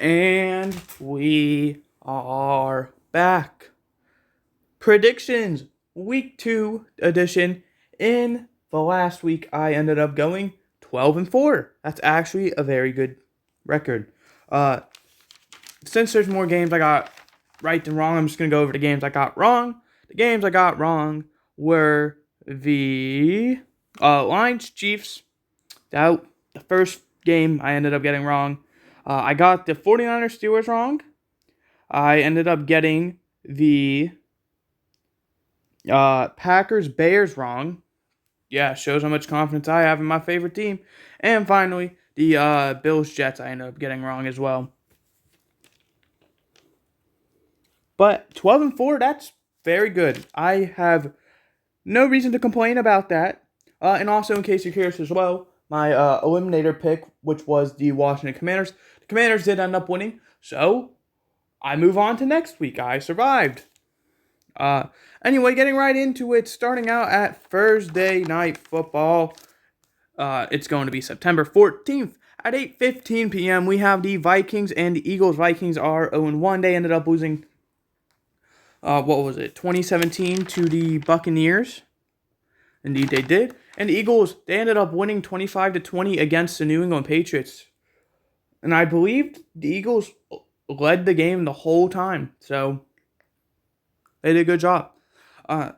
And we are back. Predictions, week 2 edition. In the last week, I ended up going 12-4. That's actually a very good record. Since there's more games I got right than wrong, I'm just going to go over the games I got wrong. The games I got wrong were the Lions Chiefs. That the first game I ended up getting wrong. I got the 49ers Steelers wrong. I ended up getting the Packers Bears wrong. Yeah, shows how much confidence I have in my favorite team. And finally, the Bills Jets I ended up getting wrong as well. But 12-4, that's very good. I have no reason to complain about that. And also, in case you're curious as well, my eliminator pick, which was the Washington Commanders, the Commanders did end up winning. So I move on to next week. I survived. Anyway, getting right into it, starting out at Thursday Night Football. It's going to be September 14th at 8:15 p.m. We have the Vikings and the Eagles. Vikings are 0-1. They ended up losing, 2017 to the Buccaneers. Indeed, they did. And the Eagles, they ended up winning 25-20 against the New England Patriots. And I believe the Eagles led the game the whole time. So they did a good job. I'm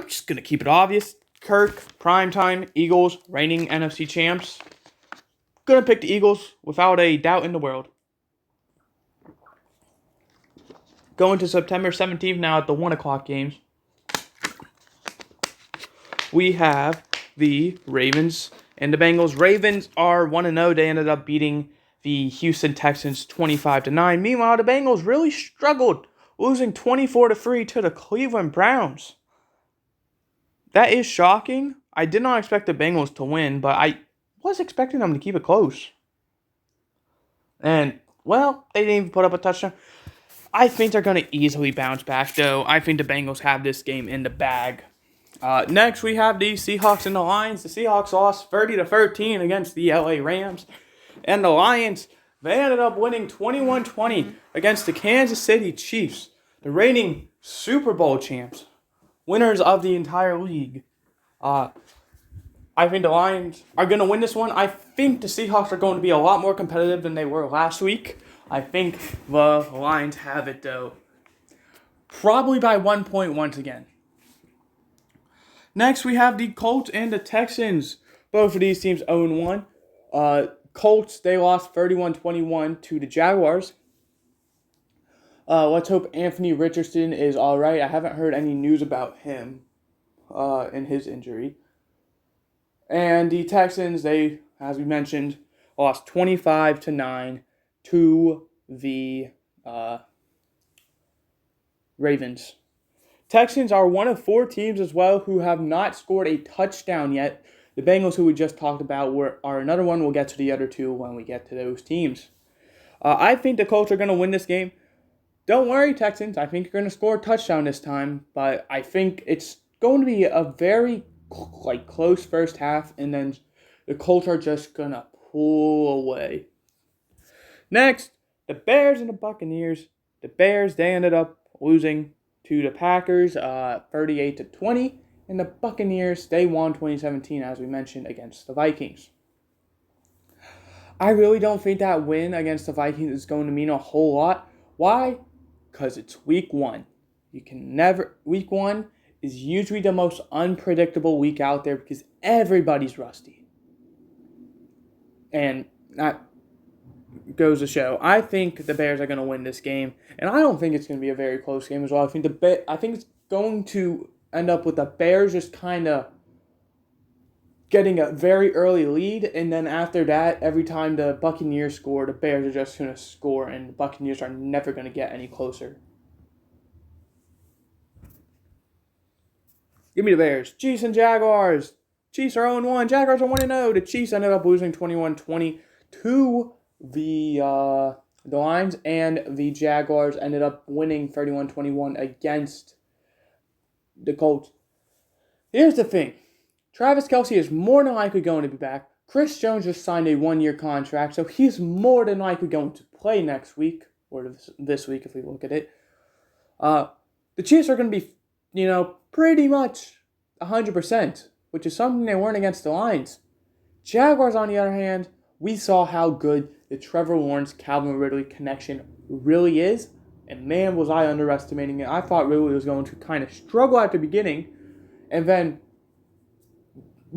just going to keep it obvious. Kirk, primetime, Eagles, reigning NFC champs. Going to pick the Eagles without a doubt in the world. Going to September 17th now at the 1 o'clock games. We have the Ravens and the Bengals. Ravens are 1-0. They ended up beating the Houston Texans 25-9. Meanwhile, the Bengals really struggled, losing 24-3 to the Cleveland Browns. That is shocking. I did not expect the Bengals to win, but I was expecting them to keep it close. And, well, they didn't even put up a touchdown. I think they're going to easily bounce back, though. I think the Bengals have this game in the bag. Next, we have the Seahawks and the Lions. The Seahawks lost 30-13 against the LA Rams. And the Lions, they ended up winning 21-20 against the Kansas City Chiefs, the reigning Super Bowl champs, winners of the entire league. I think the Lions are going to win this one. I think the Seahawks are going to be a lot more competitive than they were last week. I think the Lions have it, though. Probably by 1 point once again. Next, we have the Colts and the Texans. Both of these teams 0-1. Colts, they lost 31-21 to the Jaguars. Let's hope Anthony Richardson is all right. I haven't heard any news about him and his injury. And the Texans, they, as we mentioned, lost 25-9 to the Ravens. Texans are one of 4 teams as well who have not scored a touchdown yet. The Bengals, who we just talked about, are another one. We'll get to the other two when we get to those teams. I think the Colts are going to win this game. Don't worry, Texans. I think you're going to score a touchdown this time, but I think it's going to be a very close first half, and then the Colts are just going to pull away. Next, the Bears and the Buccaneers. The Bears, they ended up losing to the Packers 38-20. And the Buccaneers, they won 2017, as we mentioned, against the Vikings. I really don't think that win against the Vikings is going to mean a whole lot. Why? Because it's week 1. Week 1 is usually the most unpredictable week out there because everybody's rusty. And that goes to show. I think the Bears are going to win this game, and I don't think it's going to be a very close game as well. I think it's going to end up with the Bears just kind of getting a very early lead, and then after that, every time the Buccaneers score, the Bears are just going to score, and the Buccaneers are never going to get any closer. Give me the Bears. Chiefs and Jaguars. Chiefs are 0-1. Jaguars are 1-0. The Chiefs ended up losing 21-20 to the Lions, and the Jaguars ended up winning 31-21 against the Colts. Here's the thing. Travis Kelce is more than likely going to be back. Chris Jones just signed a 1-year contract, so he's more than likely going to play next week, or this week if we look at it, the Chiefs are going to be, pretty much 100%, which is something they weren't against the Lions. Jaguars, on the other hand, we saw how good the Trevor Lawrence, Calvin Ridley connection really is, and man, was I underestimating it. I thought Ridley was going to kind of struggle at the beginning and then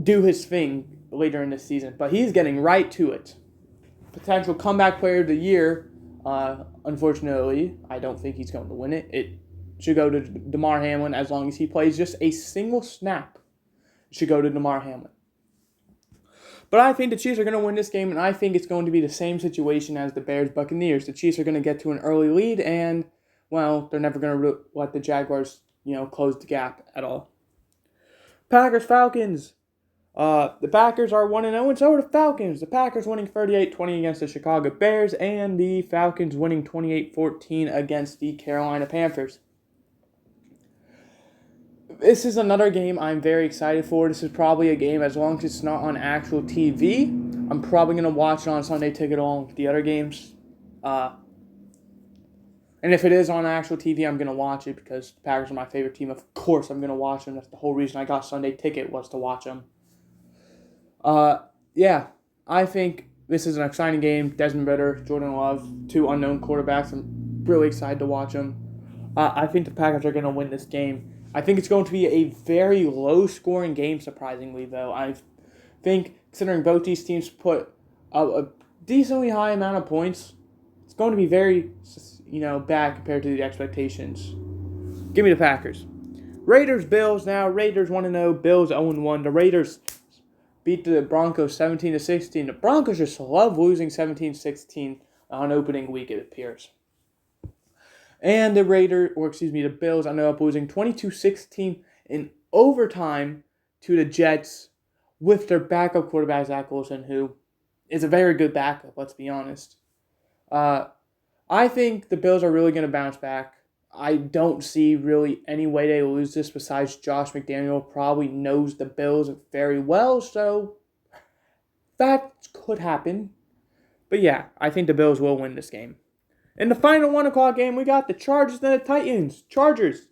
do his thing later in the season, but he's getting right to it. Potential comeback player of the year, unfortunately, I don't think he's going to win it. It should go to Damar Hamlin as long as he plays just a single snap. It should go to Damar Hamlin. But I think the Chiefs are going to win this game, and I think it's going to be the same situation as the Bears-Buccaneers. The Chiefs are going to get to an early lead, and, well, they're never going to let the Jaguars, close the gap at all. Packers-Falcons. The Packers are 1-0, and so are the Falcons. The Packers winning 38-20 against the Chicago Bears, and the Falcons winning 28-14 against the Carolina Panthers. This is another game I'm very excited for. This is probably a game, as long as it's not on actual TV, I'm probably going to watch it on Sunday Ticket along with the other games. And if it is on actual TV, I'm going to watch it because the Packers are my favorite team. Of course, I'm going to watch them. That's the whole reason I got Sunday Ticket, was to watch them. Yeah, I think this is an exciting game. Desmond Ridder, Jordan Love, two unknown quarterbacks. I'm really excited to watch them. I think the Packers are going to win this game. I think it's going to be a very low-scoring game, surprisingly, though. I think, considering both these teams put a decently high amount of points, it's going to be very, bad compared to the expectations. Give me the Packers. Raiders, Bills now. Raiders 1-0, Bills 0-1. The Raiders beat the Broncos 17-16. The Broncos just love losing 17-16 on opening week, it appears. And the Bills ended up losing 22-16 in overtime to the Jets with their backup quarterback, Zach Wilson, who is a very good backup, let's be honest. I think the Bills are really going to bounce back. I don't see really any way they lose this besides Josh McDaniel probably knows the Bills very well, so that could happen. But yeah, I think the Bills will win this game. In the final 1 o'clock game, we got the Chargers and the Titans. Chargers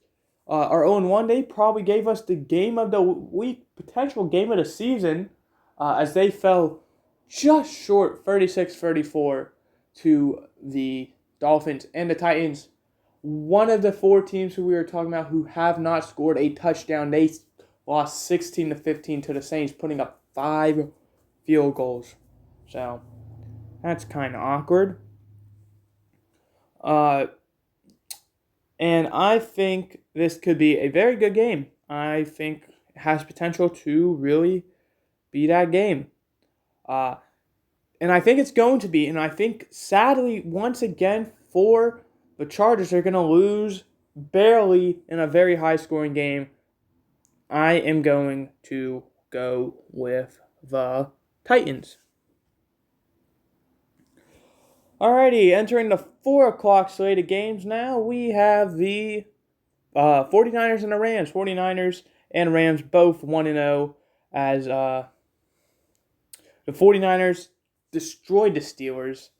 are 0-1. They probably gave us the game of the week, potential game of the season, as they fell just short, 36-34, to the Dolphins. And the Titans, one of the 4 teams who we were talking about who have not scored a touchdown. They lost 16-15 to the Saints, putting up 5 field goals. So, that's kind of awkward. And I think this could be a very good game. I think it has potential to really be that game. And I think it's going to be. And I think, sadly, once again, for the Chargers, they're going to lose barely in a very high-scoring game. I am going to go with the Titans. Alrighty, entering the 4 o'clock slate of games now, we have the 49ers and the Rams. 49ers and Rams both 1-0 as the 49ers destroyed the Steelers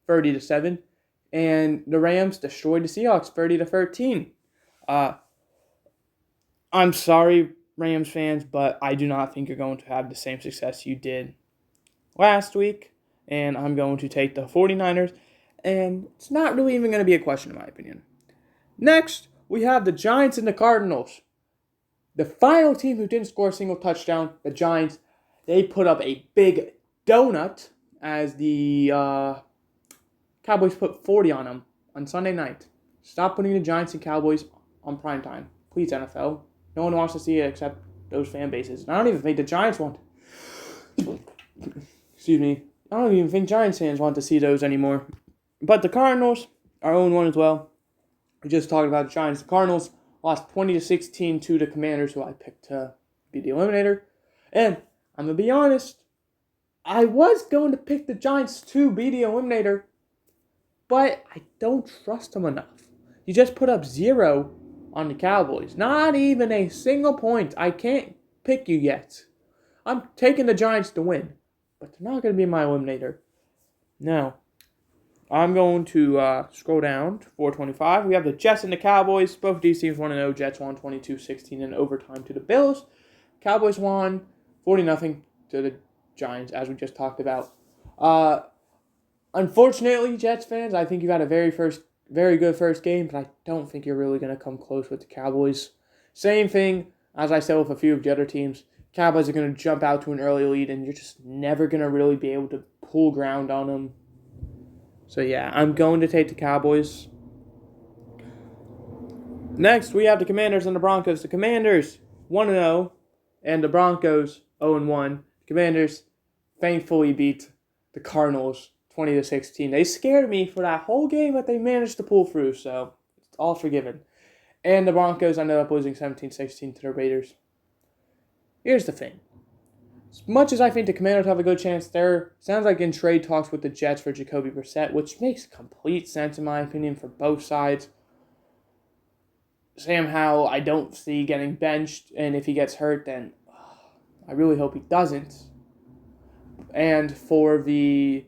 30-7, and the Rams destroyed the Seahawks 30-13. I'm sorry, Rams fans, but I do not think you're going to have the same success you did last week. And I'm going to take the 49ers, and it's not really even going to be a question in my opinion. Next, we have the Giants and the Cardinals. The final team who didn't score a single touchdown, the Giants, they put up a big donut as the Cowboys put 40 on them on Sunday night. Stop putting the Giants and Cowboys on primetime. Please, NFL. No one wants to see it except those fan bases. And I don't even think the Giants want. Excuse me. I don't even think Giants fans want to see those anymore. But the Cardinals are 0-1 as well. We just talked about the Giants. The Cardinals lost 20-16 to the Commanders, who I picked to be the eliminator. And I'm going to be honest, I was going to pick the Giants to be the eliminator, but I don't trust them enough. You just put up 0 on the Cowboys. Not even a single point. I can't pick you yet. I'm taking the Giants to win. But they're not going to be my eliminator. No. I'm going to scroll down to 425. We have the Jets and the Cowboys. Both of these teams 1-0. Jets won 22-16 in overtime to the Bills. Cowboys won 40-0 to the Giants, as we just talked about. Unfortunately, Jets fans, I think you've had a very good first game, but I don't think you're really going to come close with the Cowboys. Same thing as I said with a few of the other teams. Cowboys are going to jump out to an early lead, and you're just never going to really be able to pull ground on them. So, yeah, I'm going to take the Cowboys. Next, we have the Commanders and the Broncos. The Commanders, 1-0, and the Broncos, 0-1. The Commanders thankfully beat the Cardinals 20-16. They scared me for that whole game, but they managed to pull through, so it's all forgiven. And the Broncos ended up losing 17-16 to the Raiders. Here's the thing. As much as I think the Commanders have a good chance, sounds like in trade talks with the Jets for Jacoby Brissett, which makes complete sense in my opinion for both sides. Sam Howell, I don't see getting benched, and if he gets hurt, then I really hope he doesn't. And for the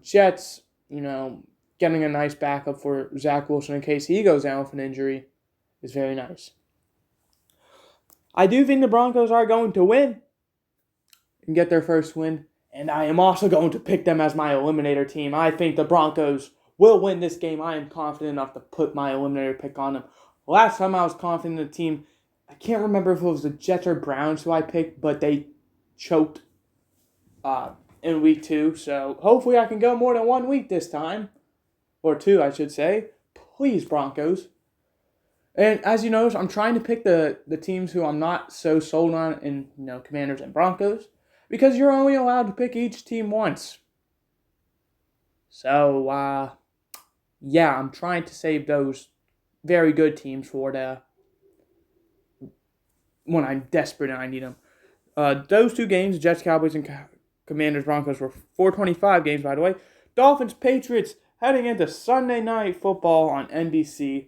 Jets, getting a nice backup for Zach Wilson in case he goes down with an injury is very nice. I do think the Broncos are going to win and get their first win, and I am also going to pick them as my eliminator team. I think the Broncos will win this game. I am confident enough to put my eliminator pick on them. Last time I was confident in the team, I can't remember if it was the Jets or Browns who I picked, but they choked in week 2. So hopefully I can go more than 1 week this time. Or 2, I should say. Please, Broncos. And as you notice, I'm trying to pick the teams who I'm not so sold on in Commanders and Broncos. Because you're only allowed to pick each team once. So, I'm trying to save those very good teams for when I'm desperate and I need them. Those 2 games, Jets, Cowboys, and Commanders, Broncos, were 425 games, by the way. Dolphins, Patriots, heading into Sunday Night Football on NBC.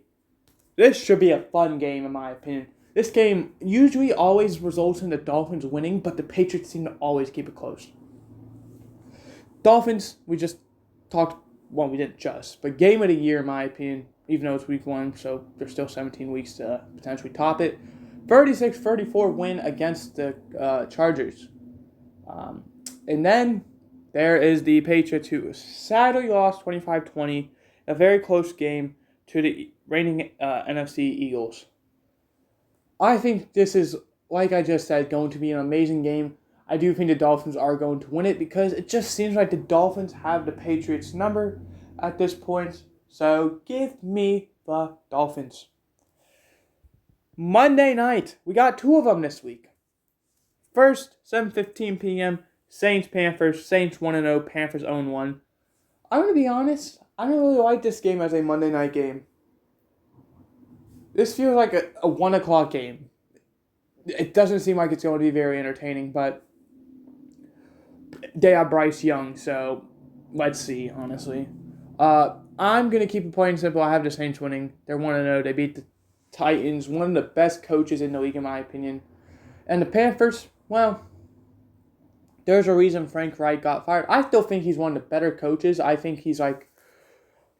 This should be a fun game, in my opinion. This game usually always results in the Dolphins winning, but the Patriots seem to always keep it close. Dolphins, we just talked, well, we didn't just, but game of the year, in my opinion, even though it's week 1, so there's still 17 weeks to potentially top it. 36-34 win against the Chargers. And then there is the Patriots, who sadly lost 25-20, a very close game to the reigning NFC Eagles. I think this is, like I just said, going to be an amazing game. I do think the Dolphins are going to win it because it just seems like the Dolphins have the Patriots' number at this point. So give me the Dolphins. Monday night, we got 2 of them this week. First, 7:15 p.m., Saints-Panthers. Saints 1-0, Panthers 0-1. I'm going to be honest, I don't really like this game as a Monday night game. This feels like a 1 o'clock game. It doesn't seem like it's going to be very entertaining, but they have Bryce Young, so let's see, honestly. I'm going to keep it plain and simple. I have the Saints winning. They're 1-0. They beat the Titans, one of the best coaches in the league, in my opinion. And the Panthers, well, there's a reason Frank Reich got fired. I still think he's one of the better coaches. I think he's like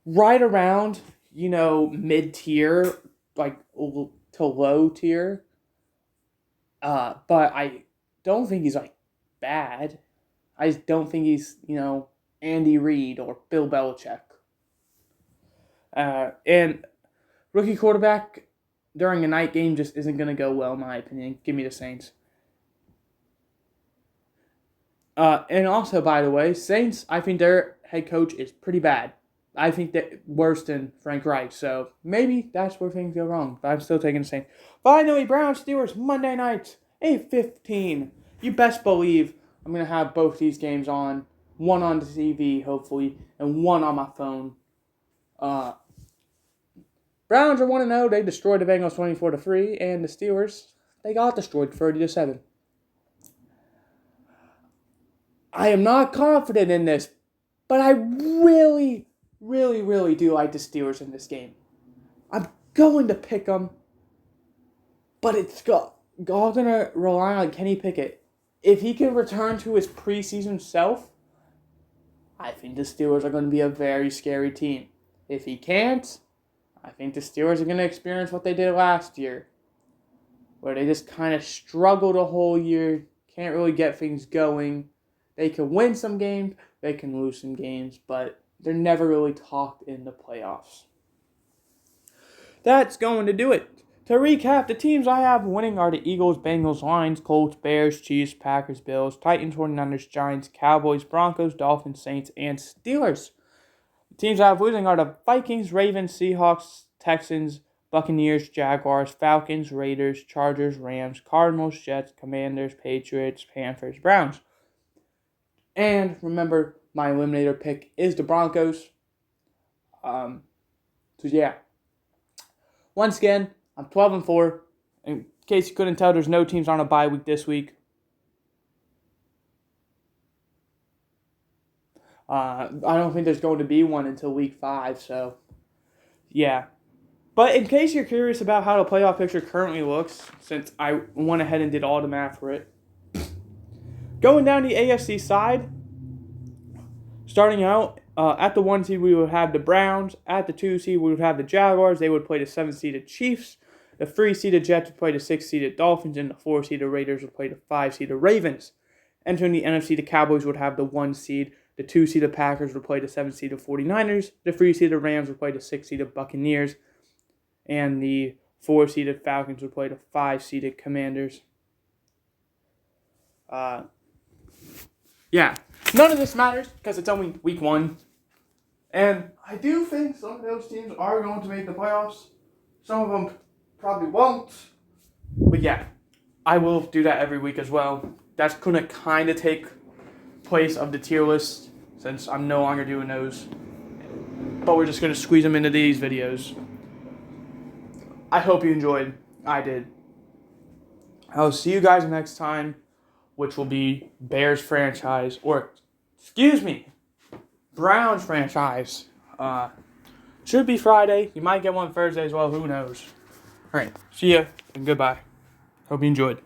right around, mid-tier, like to low tier. But I don't think he's like bad. I just don't think he's, Andy Reid or Bill Belichick. And rookie quarterback during a night game just isn't going to go well, in my opinion. Give me the Saints. And also, by the way, Saints, I think their head coach is pretty bad. I think that worse than Frank Reich. So maybe that's where things go wrong. But I'm still taking the Saints. Finally, Browns Steelers Monday night, 8:15. You best believe I'm going to have both these games on. One on the TV, hopefully, and one on my phone. Browns are 1-0. They destroyed the Bengals 24-3. And the Steelers, they got destroyed 30-7. I am not confident in this, but I really, really, really do like the Steelers in this game. I'm going to pick them, but it's all going to rely on Kenny Pickett. If he can return to his preseason self, I think the Steelers are going to be a very scary team. If he can't, I think the Steelers are going to experience what they did last year, where they just kind of struggled a whole year, can't really get things going. They can win some games, they can lose some games, but they're never really talked in the playoffs. That's going to do it. To recap, the teams I have winning are the Eagles, Bengals, Lions, Colts, Bears, Chiefs, Packers, Bills, Titans, 49ers, Giants, Cowboys, Broncos, Dolphins, Saints, and Steelers. The teams I have losing are the Vikings, Ravens, Seahawks, Texans, Buccaneers, Jaguars, Falcons, Raiders, Chargers, Rams, Cardinals, Jets, Commanders, Patriots, Panthers, Browns. And remember, my eliminator pick is the Broncos. Yeah. Once again, I'm 12-4. In case you couldn't tell, there's no teams on a bye week this week. I don't think there's going to be one until week 5, so yeah. But in case you're curious about how the playoff picture currently looks, since I went ahead and did all the math for it, going down the AFC side, starting out, at the 1 seed we would have the Browns. At the 2 seed we would have the Jaguars. They would play the 7th-seeded Chiefs. The 3-seeded Jets would play the 6th-seeded Dolphins. And the 4-seeded Raiders would play the 5-seeded Ravens. Entering the NFC, the Cowboys would have the 1 seed. The 2-seeded Packers would play the 7th-seeded 49ers. The 3-seeded Rams would play the 6th-seeded Buccaneers. And the 4-seeded Falcons would play the 5-seeded Commanders. Yeah. None of this matters because it's only week 1. And I do think some of those teams are going to make the playoffs. Some of them probably won't. But yeah, I will do that every week as well. That's going to kind of take place of the tier list since I'm no longer doing those. But we're just going to squeeze them into these videos. I hope you enjoyed. I did. I'll see you guys next time, which will be Bears franchise, or, Browns franchise. Should be Friday. You might get one Thursday as well. Who knows? All right. See ya and goodbye. Hope you enjoyed.